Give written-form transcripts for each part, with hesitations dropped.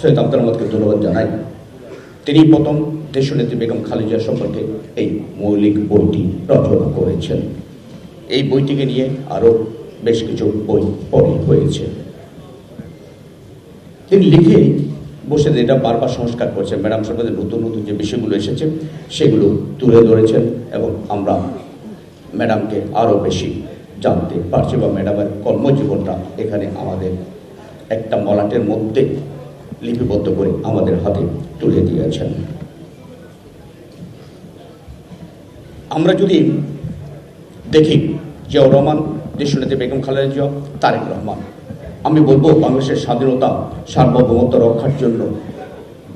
সৈয়দ আব্দুল আহমদকে ধন্যবাদ জানাই। তিনি প্রথম দেশনেত্রী বেগম খালেদা সম্পর্কে এই মৌলিক বইটি রচনা করেছেন। এই বইটিকে নিয়ে আরও বেশ কিছু বই পরে হয়েছে। তিনি লিখে বসে এটা বারবার সংস্কার করেছেন। ম্যাডাম সরকারের নতুন নতুন যে বিষয়গুলো এসেছে সেগুলো তুলে ধরেছেন এবং আমরা ম্যাডামকে আরও বেশি জানতে পারছি বা ম্যাডামের কর্মজীবনটা এখানে আমাদের একটা মলাটের মধ্যে লিপিবদ্ধ করে আমাদের হাতে তুলে দিয়েছেন। আমরা যদি দেখি জিয়াউর রহমান, দেশনেত্রী বেগম খালেদা জিয়া, তারেক রহমান, আমি বলবো বাংলাদেশের স্বাধীনতা সার্বভৌমত্ব রক্ষার জন্য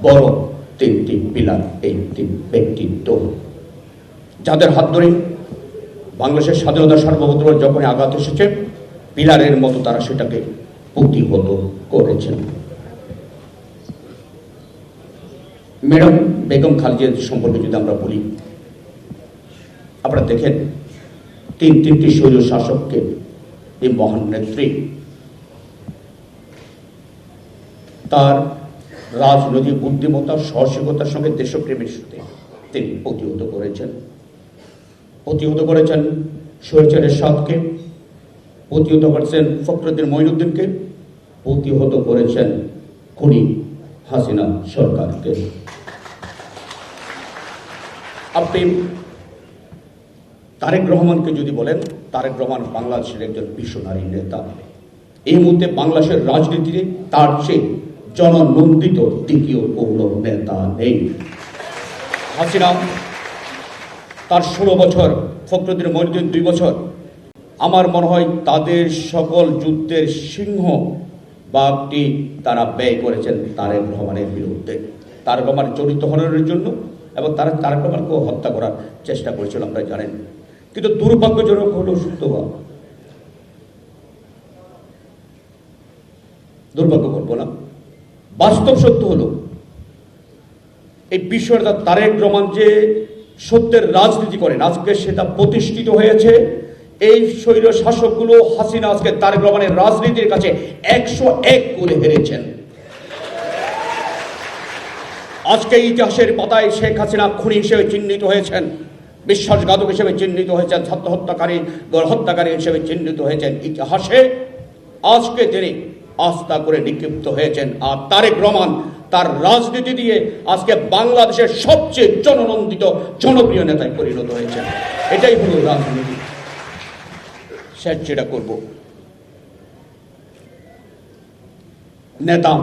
বড় তিনটি পিলার এই তিন ব্যক্তিত্ব, যাদের হাত ধরে বাংলাদেশের স্বাধীনতা সার্বভৌমত্ব যখন আঘাত এসেছে পিলারের মতো তারা সেটাকে প্রতিহত করেছেন। ম্যাডাম বেগম খালেদা সম্পর্কে যদি আমরা বলি, আপনারা দেখেন তিনটি স্বৈর শাসককে এই মহান নেত্রী তার রাজনৈতিক বুদ্ধিমত্তা সাহসিকতার সঙ্গে দেশপ্রেমের সাথে তিনি প্রতিহত করেছেন শহীদ এরশাদকে, প্রতিহত করেছেন ফখরুদ্দিন মঈনুদ্দিনকে, প্রতিহত করেছেন খুনি হাসিনা সরকারকে। আপনি তারেক রহমানকে যদি বলেন, তারেক রহমান বাংলাদেশের একজন বিশ্বনারী নেতা। এই মুহূর্তে বাংলাদেশের রাজনীতিতে তার চেয়ে জননন্দিত দ্বিতীয় কোনো নেতা নেই। হাসিনা তার 16 বছর, ফখরুদ্দিন মঈনুদ্দিন 2 বছর, আমার মনে হয় তাদের সকল যুদ্ধের সিংহ বাঘটি তারা ব্যয় করেছেন তারেক রহমানের বিরুদ্ধে, তারেক রহমান চরিত্র হননের জন্য, এবং তারা তারেক রহমানকেও হত্যা করার চেষ্টা করেছিল, আপনারা জানেন। কিন্তু দুর্ভাগ্যজনক হলো দুর্ভাগ্য করবো না, বাস্তব সত্য হলো এই বিষয়ের তারেক রহমান যে সত্যের রাজনীতি করেন আজকে সেটা প্রতিষ্ঠিত হয়েছে। এই স্বৈর শাসকগুলো হাসিনা আজকে তারেক রহমানের রাজনীতির কাছে 101 করে হেরেছেন। আজকে ইতিহাসের পাতায় শেখ হাসিনা খুনি হিসেবে চিহ্নিত হয়েছেন, বিশ্বাসঘাতক হিসেবে চিহ্নিত হয়েছেন, ছাত্র হত্যাকারী হিসেবে চিহ্নিত হয়েছেন ইতিহাসে। আজকে তিনি আস্থা করে নিক্ষিপ্ত হয়েছেন। আর তারেক রহমান তার রাজনীতি দিয়ে আজকে বাংলাদেশের সবচেয়ে জননন্দিত জনপ্রিয় নেতায় পরিণত হয়েছেন। এটাই হলো রাজনীতি। শেষ যেটা করব, নেতা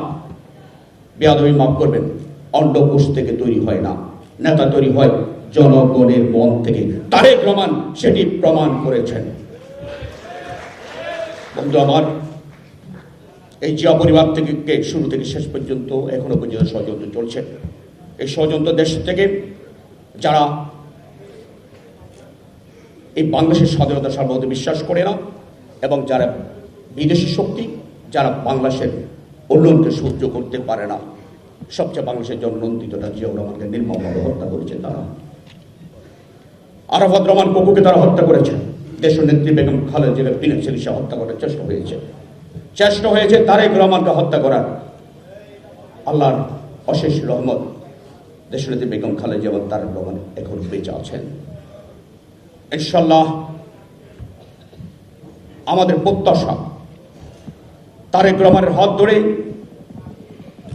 বেয়াদবি মাফ করবেন, অন্ডকোষ থেকে তৈরি হয় না, নেতা তৈরি হয় জনগণের মন থেকে। তারেক রহমান সেটি প্রমাণ করেছেন। বন্ধু আমার, এই জিয়া পরিবার থেকে শুরু থেকে শেষ পর্যন্ত এখনো পর্যন্ত ষড়যন্ত্র চলছে। এই ষড়যন্ত্র দেশ থেকে যারা এই বাংলাদেশের স্বাধীনতা সার্বভৌমত্বে বিশ্বাস করে না এবং যারা বিদেশি শক্তি, যারা বাংলাদেশের উন্নয়নকে সহ্য করতে পারে না, সবচেয়ে বাংলাদেশের জননন্দিতটা জিয়াউর রহমানকে নির্মমভাবে হত্যা করেছে তারা। আরাফাত রহমান ককুকে তারা হত্যা করেছে। দেশনেত্রী বেগম খালেদা জিয়াকে বিনা চিকিৎসা হত্যা করার চেষ্টা হয়েছে তারেক রহমানকে হত্যা করার। আল্লাহর অশেষ রহমত, দেশনেত্রী বেগম খালেদা জিয়া এবং তারেক রহমান এখন বেঁচে আছেন। ইনশাআল্লাহ আমাদের প্রত্যাশা তারেক রহমানের হাত ধরে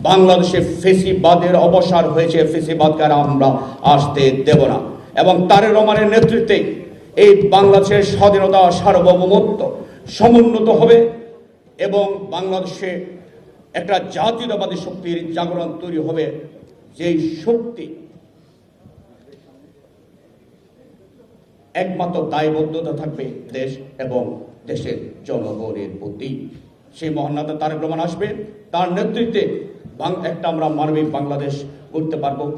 বাংলাদেশে ফেসিবাদের অবসান হয়েছে। ফেসিবাদকে আমরা আসতে দেব না এবং তারেক রহমানের নেতৃত্বে এই বাংলাদেশের স্বাধীনতা সার্বভৌমত্ব সমুন্নত হবে এবং বাংলাদেশে একটা জাতীয়তাবাদী শক্তির জাগরণ তৈরি হবে, যেই শক্তি একমাত্র দায়বদ্ধতা থাকবে দেশ এবং দেশের জনগণের প্রতি। সেই মহান নেতা তারেক রহমান আসবে, তার নেতৃত্বে একটা আমরা মানবিক বাংলাদেশ করতে পারবো।